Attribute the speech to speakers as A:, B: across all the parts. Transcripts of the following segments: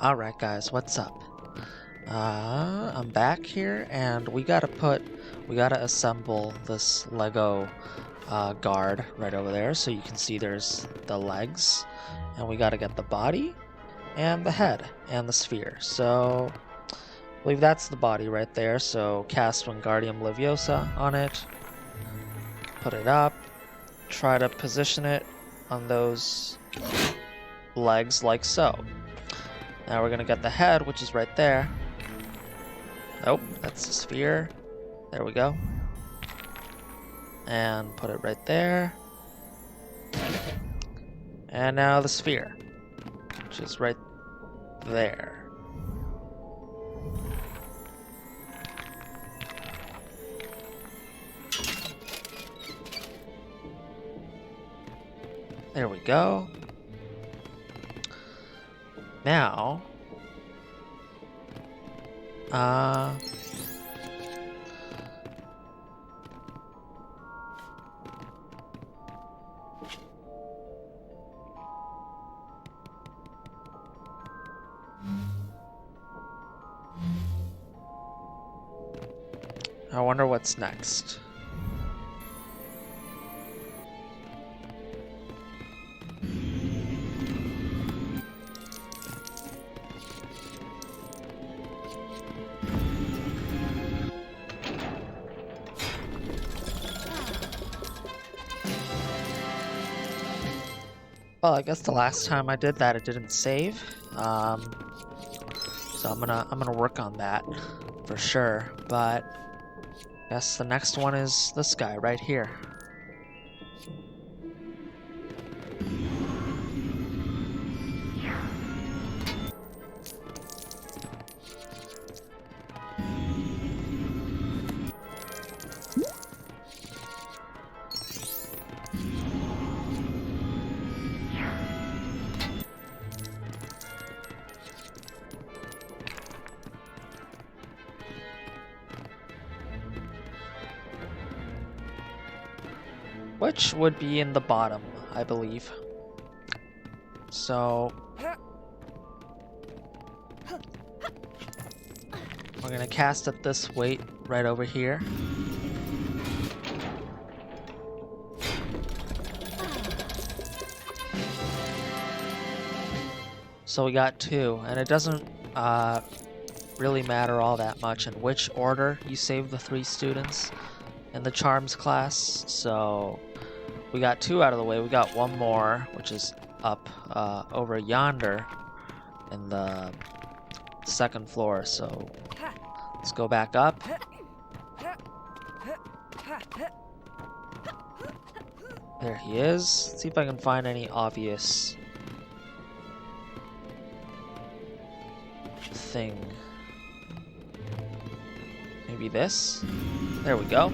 A: Alright guys, what's up? I'm back here and we gotta assemble this Lego guard right over there so you can see there's the legs, and we gotta get the body and the head and the sphere. So I believe that's the body right there, so cast Wingardium Leviosa on it, put it up, try to position it on those legs like so. Now we're gonna get the head, which is right there. Nope, that's the sphere. There we go. And put it right there. And now the sphere, which is right there. There we go. Now, I wonder what's next. Well, I guess the last time I did that, it didn't save. So I'm gonna work on that for sure. But I guess the next one is this guy right here. Which would be in the bottom, I believe. So we're gonna cast at this weight right over here. So we got two, and it doesn't really matter all that much in which order you save the 3 students in the Charms class. So we got 2 out of the way. We got 1 more, which is up over yonder in the 2nd floor. So let's go back up. There he is. Let's see if I can find any obvious thing. Maybe this? There we go.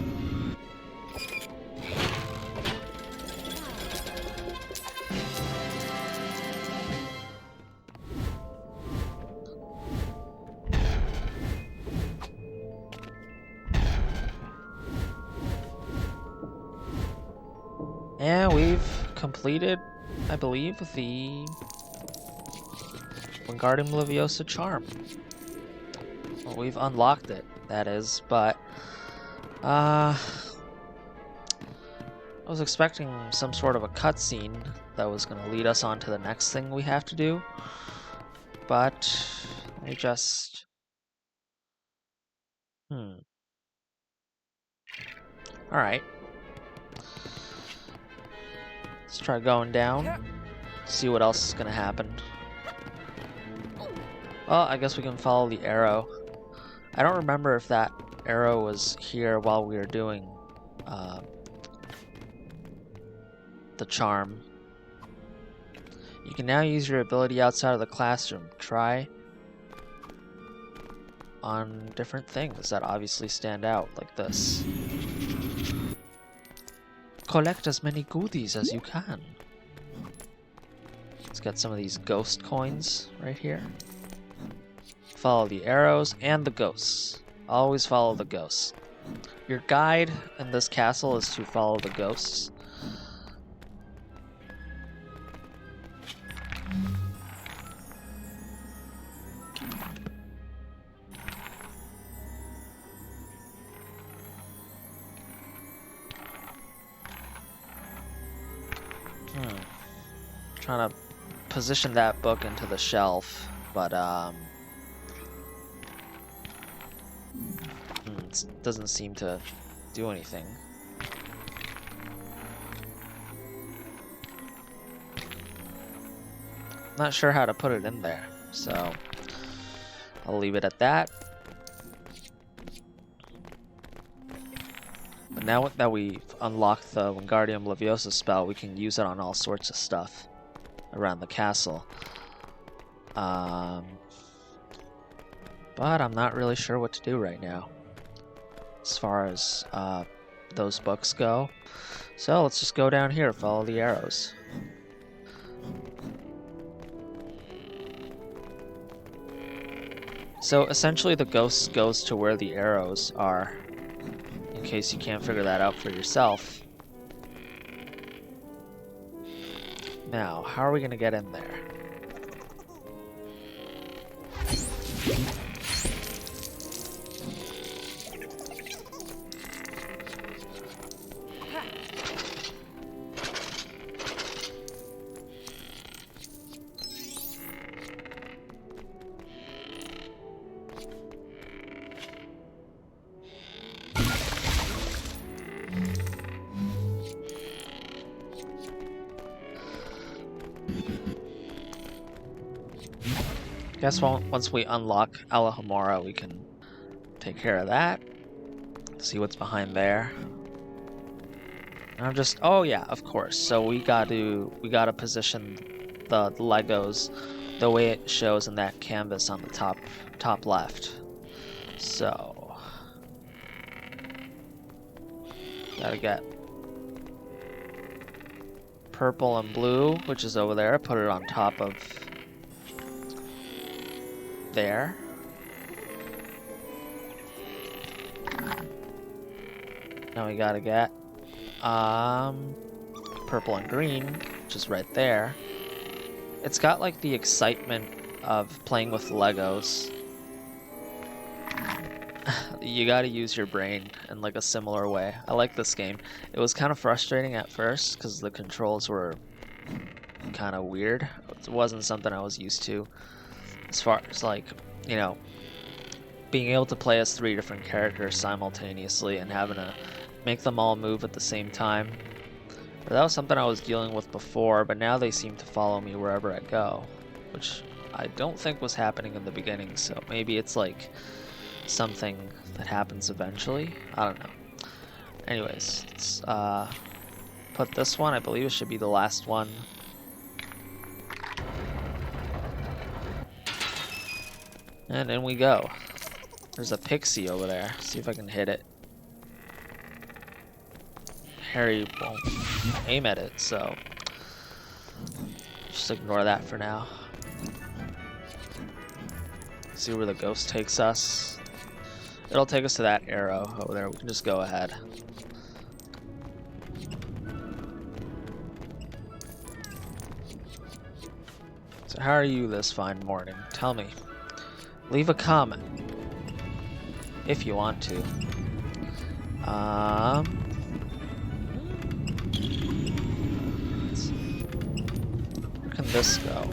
A: And we've completed, I believe, the Wingardium Leviosa charm. Well, we've unlocked it, that is, but I was expecting some sort of a cutscene that was going to lead us on to the next thing we have to do, but they just... Alright. Let's try going down, see what else is going to happen. Well, I guess we can follow the arrow. I don't remember if that arrow was here while we were doing the charm. You can now use your ability outside of the classroom. Try on different things that obviously stand out, like this. Collect as many goodies as you can. Let's get some of these ghost coins right here. Follow the arrows and the ghosts. Always follow the ghosts. Your guide in this castle is to follow the ghosts. Trying to position that book into the shelf, but it doesn't seem to do anything. Not sure how to put it in there, so I'll leave it at that. But now that we've unlocked the Wingardium Leviosa spell, we can use it on all sorts of stuff around the castle. But I'm not really sure what to do right now as far as those books go. So let's just go down here, follow the arrows. So essentially the ghost goes to where the arrows are, in case you can't figure that out for yourself. Now, how are we going to get in there? Guess once we unlock Alahomora, we can take care of that. See what's behind there. And I'm just, oh yeah, of course. So we gotta position the Legos the way it shows in that canvas on the top left. So gotta get purple and blue, which is over there. Put it on top of there. Now we gotta get purple and green, which is right there. It's got like the excitement of playing with Legos. You gotta use your brain in like a similar way. I like this game. It was kind of frustrating at first because the controls were kind of weird. It wasn't something I was used to. As far as like, you know, being able to play as 3 different characters simultaneously and having to make them all move at the same time. But that was something I was dealing with before, but now they seem to follow me wherever I go, which I don't think was happening in the beginning, so maybe it's like something that happens eventually. I don't know. Anyways, let's put this one. I believe it should be the last one. And in we go. There's a pixie over there. See if I can hit it. Harry won't aim at it, so just ignore that for now. See where the ghost takes us. It'll take us to that arrow over there. We can just go ahead. So how are you this fine morning? Tell me. Leave a comment if you want to. Where can this go?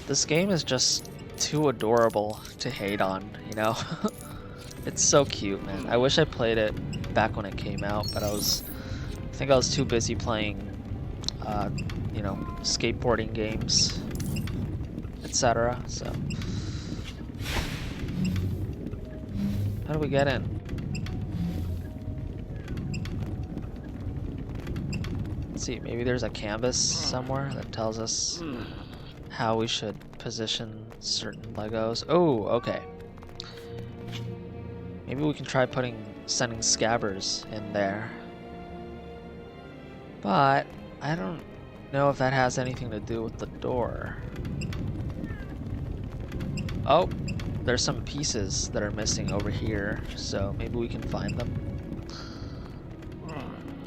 A: This game is just too adorable to hate on, you know? It's so cute, man. I wish I played it back when it came out, but I think I was too busy playing, you know, skateboarding games, etc. So, how do we get in? Let's see, maybe there's a canvas somewhere that tells us how we should position certain Legos. Oh, okay. Maybe we can try sending scabbers in there. But I don't know if that has anything to do with the door. Oh, there's some pieces that are missing over here, so maybe we can find them.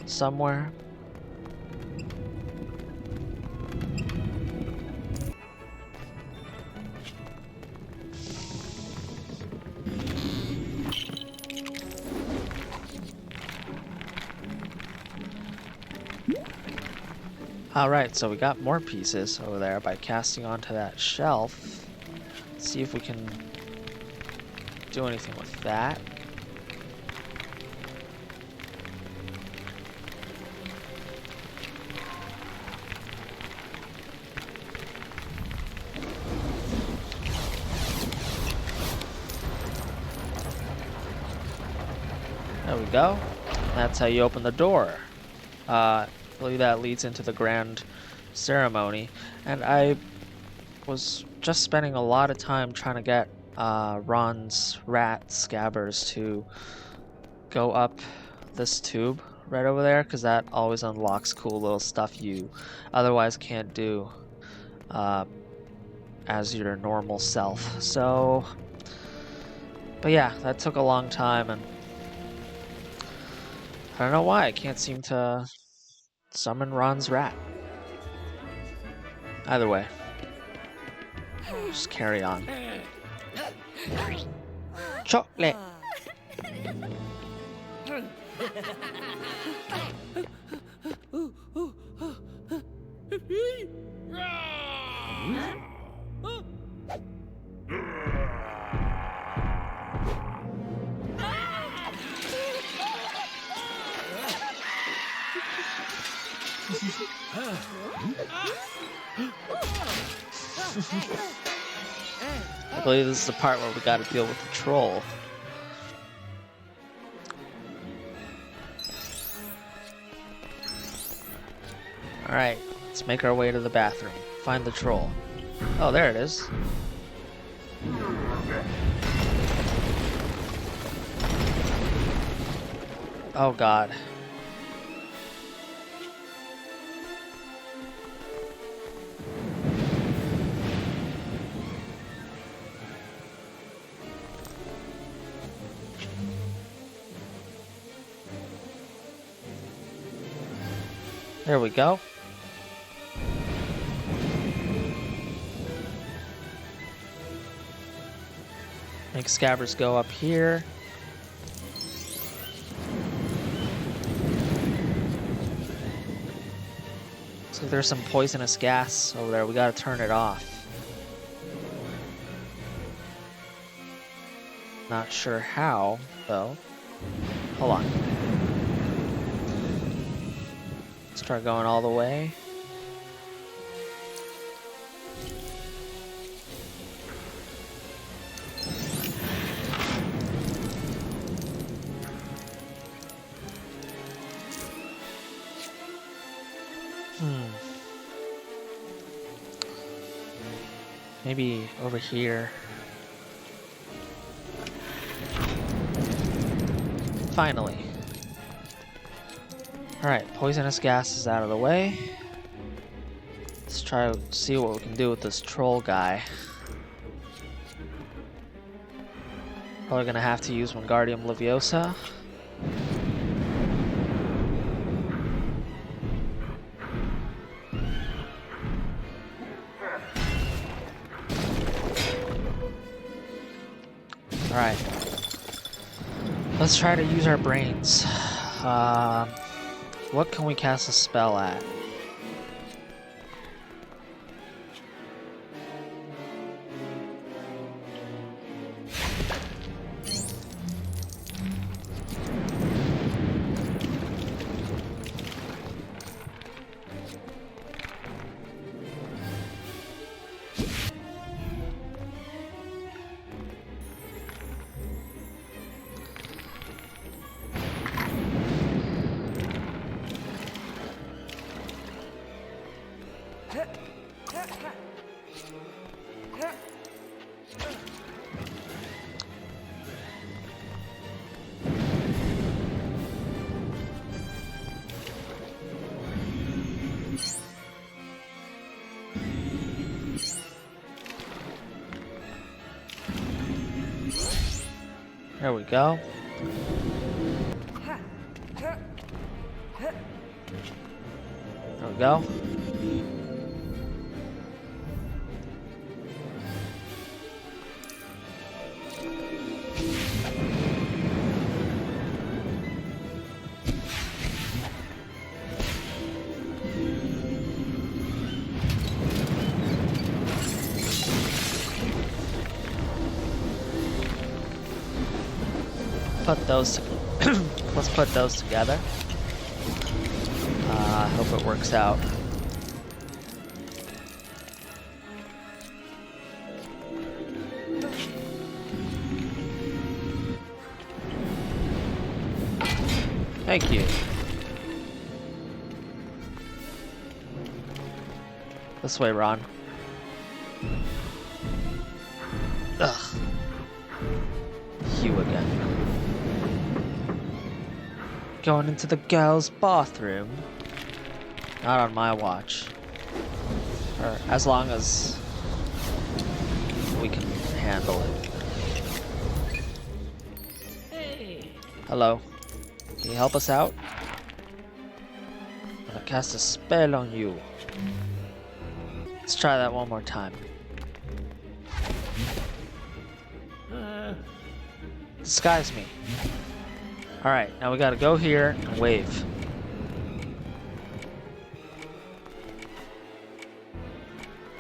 A: somewhere. Alright, so we got more pieces over there by casting onto that shelf. Let's see if we can do anything with that. There we go. That's how you open the door. I believe that leads into the grand ceremony. And I was just spending a lot of time trying to get Ron's rat scabbers to go up this tube right over there, because that always unlocks cool little stuff you otherwise can't do as your normal self. So, but yeah, that took a long time, and I don't know why I can't seem to summon Ron's rat. Either way, just carry on. Chocolate! I believe this is the part where we gotta deal with the troll. Alright, let's make our way to the bathroom. Find the troll. Oh, there it is. Oh god. There we go. Make scabbers go up here. Looks like there's some poisonous gas over there. We gotta turn it off. Not sure how, though. Hold on. Let's try going all the way. Maybe over here. Finally. Alright, poisonous gas is out of the way. Let's try to see what we can do with this troll guy. Probably gonna have to use Wingardium Leviosa. Alright. Let's try to use our brains. What can we cast a spell at? There we go. There we go. Put those. Let's put those together. I hope it works out. Thank you. This way, Ron. Ugh. You again. Going into the girls' bathroom. Not on my watch. Or as long as we can handle it.
B: Hey.
A: Hello. Can you help us out? I'm gonna cast a spell on you. Let's try that one more time. Disguise me. Alright, now we gotta go here and wave.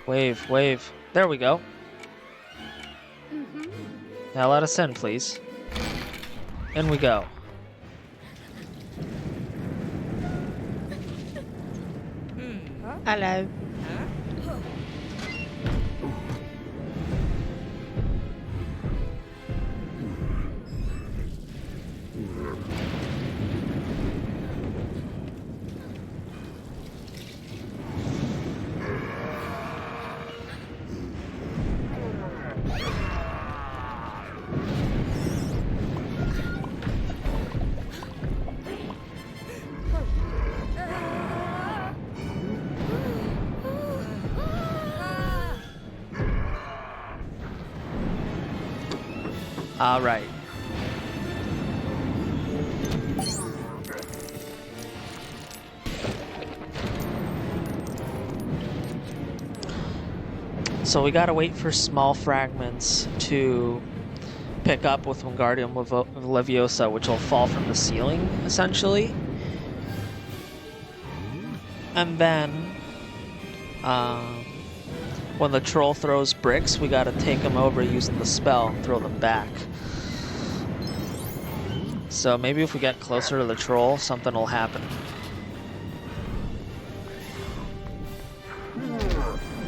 A: Wave, wave. There we go. Now let us in, please. In we go.
C: Hello.
A: All right. So we gotta wait for small fragments to pick up with Wingardium Leviosa, which will fall from the ceiling, essentially. And then, when the troll throws bricks, we gotta take them over using the spell and throw them back. So maybe if we get closer to the troll, something will happen.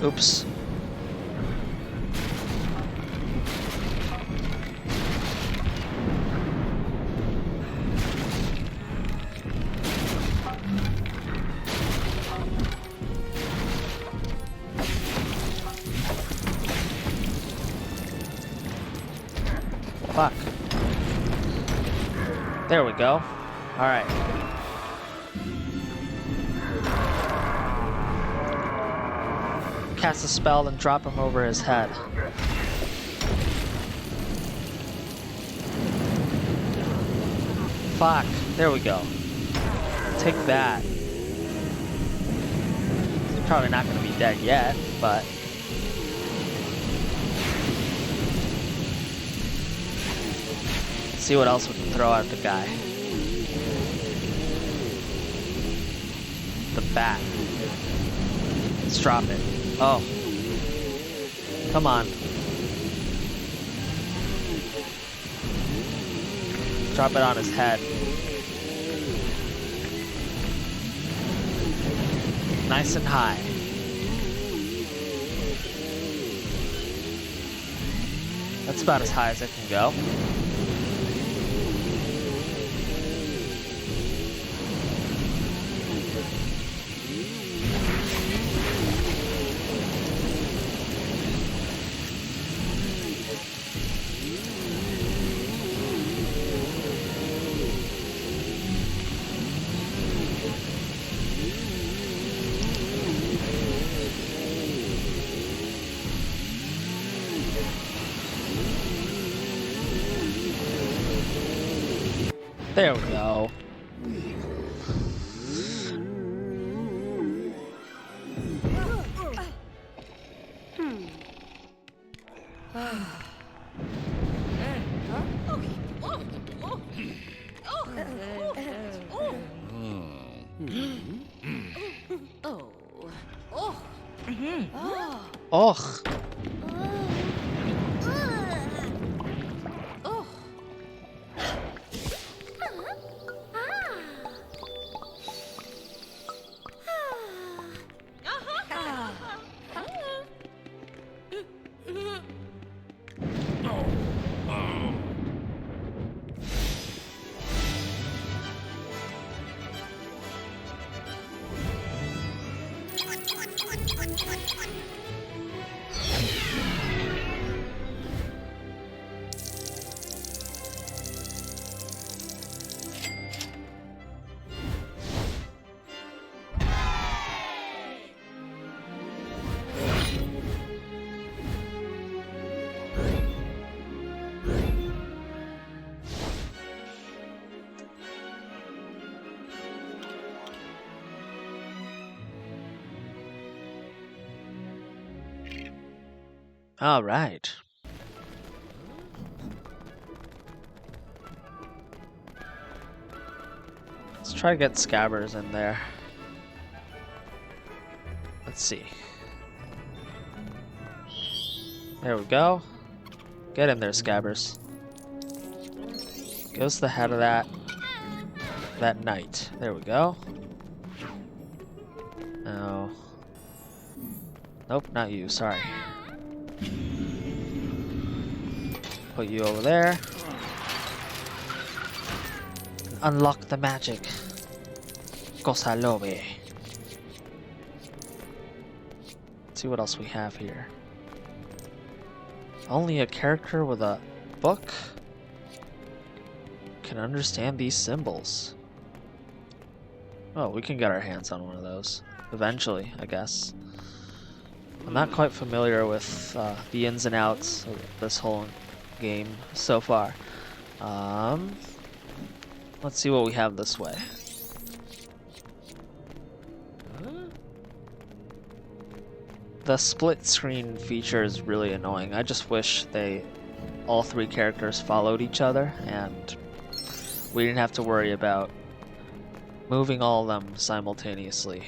A: Oops. Fuck. There we go. Alright. Cast a spell and drop him over his head. Fuck. There we go. Take that. He's probably not going to be dead yet, but... see what else we can throw at the guy. The bat. Let's drop it. Oh. Come on. Drop it on his head. Nice and high. That's about as high as it can go. There we go. Och. All right. Let's try to get Scabbers in there. Let's see. There we go. Get in there, Scabbers. Goes to the head of that knight. There we go. No. Nope, not you. Sorry. Put you over there. Unlock the magic. Cosa lobe. Let's see what else we have here. Only a character with a book can understand these symbols. Oh, we can get our hands on one of those. Eventually, I guess. I'm not quite familiar with the ins and outs of this whole game so far. Let's see what we have this way. The split screen feature is really annoying. I just wish all three characters followed each other and we didn't have to worry about moving all of them simultaneously.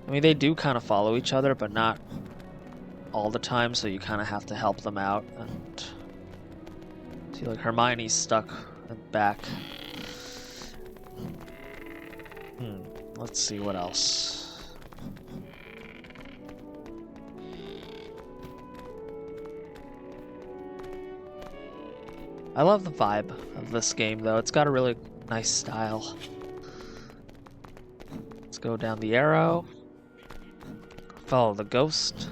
A: I mean, they do kind of follow each other, but not all the time, so you kind of have to help them out. And see, like Hermione's stuck at the back. Let's see what else. I love the vibe of this game, though. It's got a really nice style. Let's go down the arrow. Follow the ghost.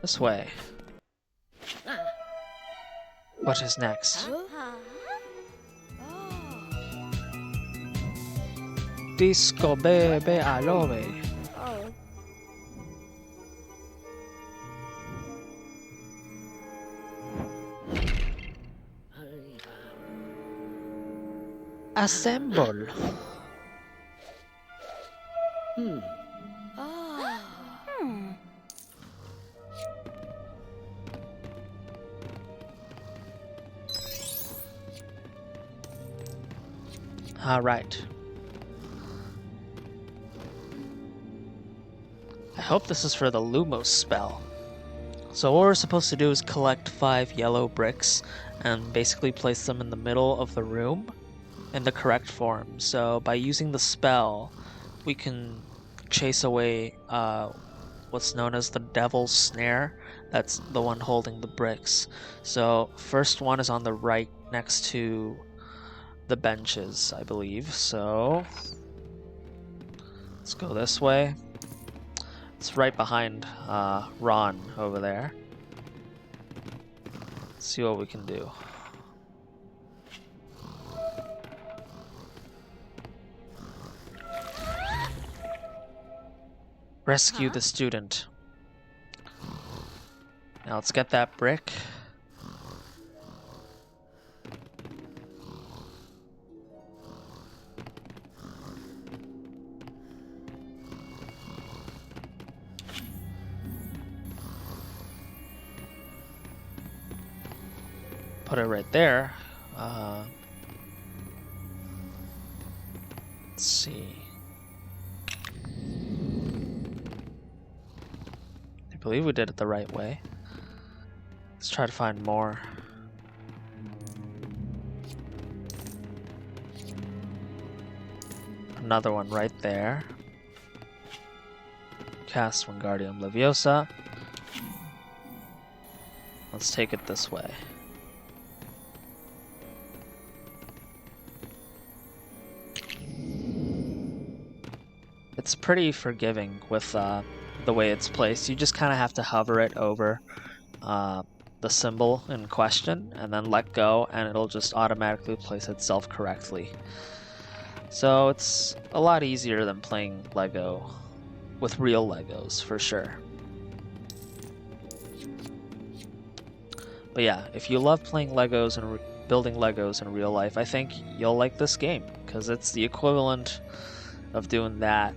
A: This way. What is next? Disco bebe alobe. Assemble. All right. I hope this is for the Lumos spell. So what we're supposed to do is collect 5 yellow bricks and basically place them in the middle of the room in the correct form. So by using the spell, we can chase away what's known as the Devil's Snare. That's the one holding the bricks. So first one is on the right next to the benches, I believe. So let's go this way. It's right behind Ron over there. Let's see what we can do. Rescue the student. Now let's get that brick. Put it right there. Let's see. I believe we did it the right way. Let's try to find more. Another one right there. Cast Wingardium Leviosa. Let's take it this way. It's pretty forgiving with the way it's placed. You just kind of have to hover it over the symbol in question and then let go, and it'll just automatically place itself correctly. So it's a lot easier than playing Lego with real Legos, for sure. But yeah, if you love playing Legos and building Legos in real life, I think you'll like this game, because it's the equivalent of doing that.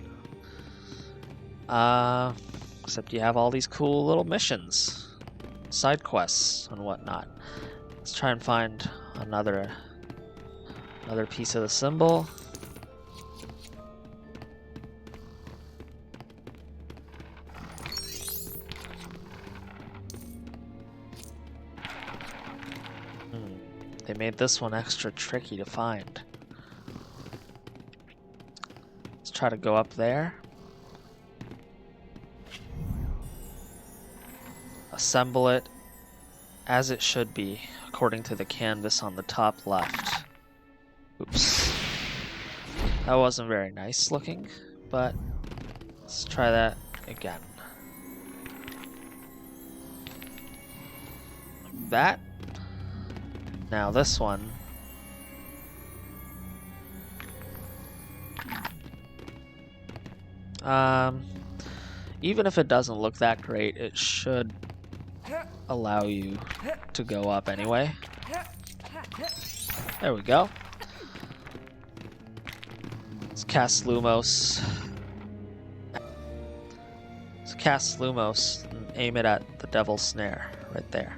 A: Except you have all these cool little missions, side quests, and whatnot. Let's try and find another piece of the symbol. They made this one extra tricky to find. Let's try to go up there. Assemble it as it should be, according to the canvas on the top left. Oops. That wasn't very nice looking, but let's try that again. Like that. Now this one. Even if it doesn't look that great, it should allow you to go up anyway. There we go. Let's cast Lumos. Let's cast Lumos and aim it at the Devil's Snare right there.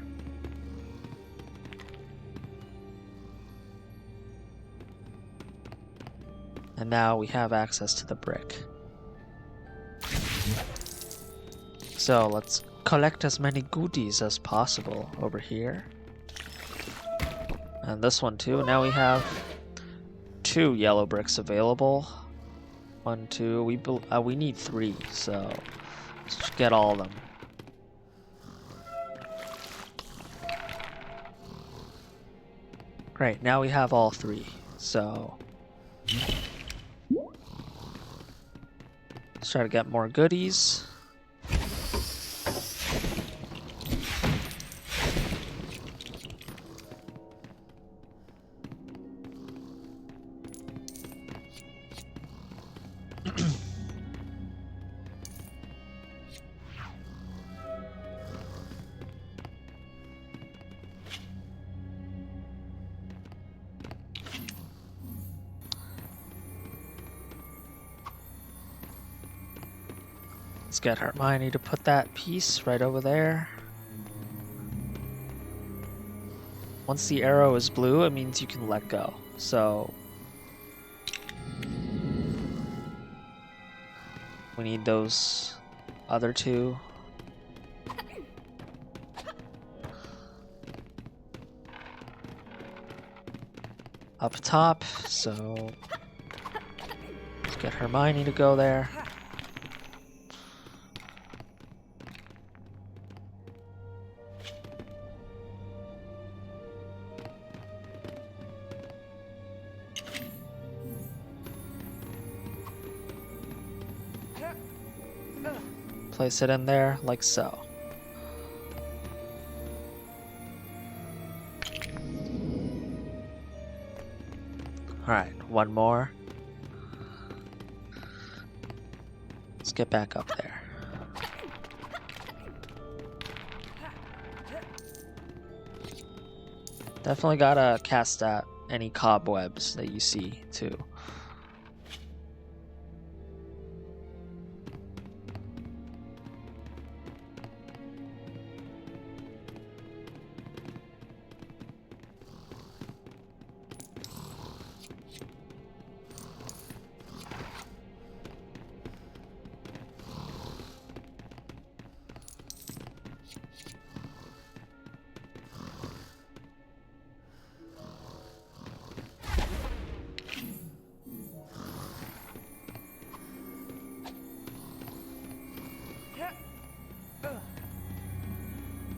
A: And now we have access to the brick. So let's collect as many goodies as possible over here. And this one too. Now we have 2 yellow bricks available. 1, 2. We need 3, so let's get all of them. Great. Now we have all 3. So let's try to get more goodies. Let's get Hermione to put that piece right over there. Once the arrow is blue, it means you can let go. So we need those other 2. Up top, so let's get Hermione to go there. Place it in there like so. Alright, one more. Let's get back up there. Definitely gotta cast out any cobwebs that you see too.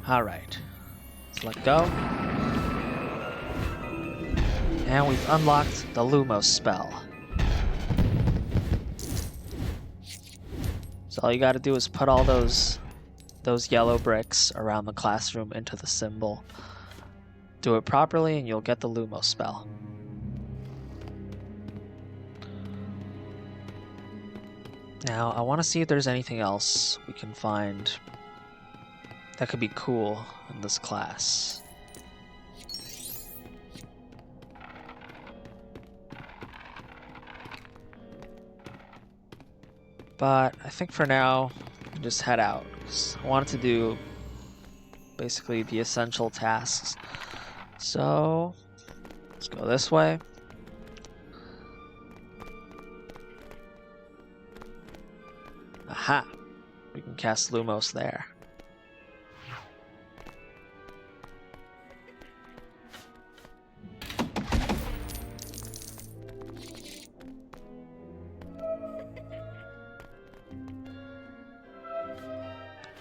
A: Alright. Let's let go. And we've unlocked the Lumos spell. So all you gotta do is put all those yellow bricks around the classroom into the symbol. Do it properly and you'll get the Lumos spell. Now, I want to see if there's anything else we can find that could be cool in this class. But I think for now, just head out. I wanted to do basically the essential tasks. So, let's go this way. Aha! We can cast Lumos there.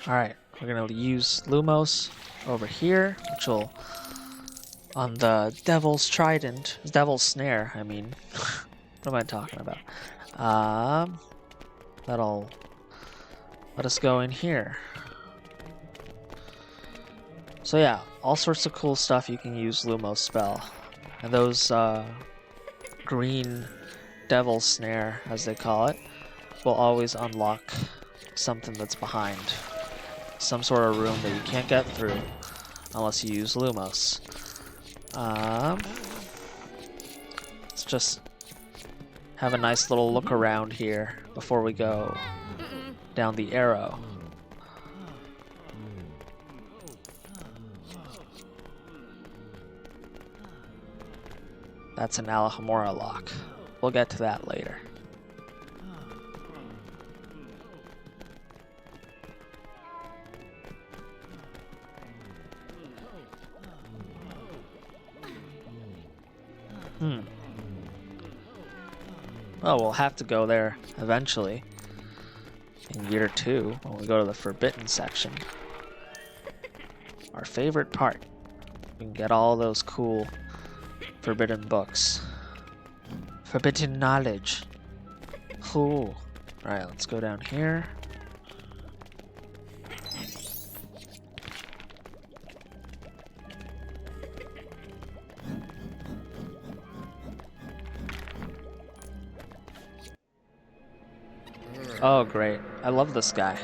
A: Alright, we're gonna use Lumos over here, which will, on the Devil's Trident, Devil's Snare, I mean. What am I talking about? That'll let us go in here. So yeah, all sorts of cool stuff you can use Lumos spell. And those green Devil's Snare, as they call it, will always unlock something that's behind. Some sort of room that you can't get through unless you use Lumos. Let's just have a nice little look around here before we go down the arrow. That's an Alhambra lock. We'll get to that later. Well, we'll have to go there eventually. In year 2, when we go to the Forbidden section. Our favorite part. We can get all those cool forbidden books. Forbidden knowledge. Cool. Alright, let's go down here. Oh, great. I love this guy.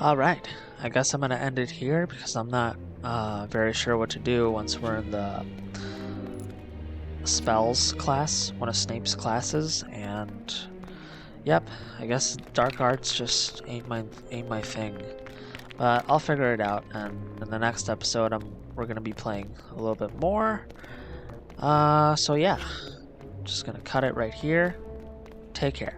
A: Alright, I guess I'm gonna end it here because I'm not very sure what to do once we're in the spells class, one of Snape's classes, and yep, I guess dark arts just ain't my thing. But I'll figure it out, and in the next episode we're gonna be playing a little bit more. So yeah, just gonna cut it right here. Take care.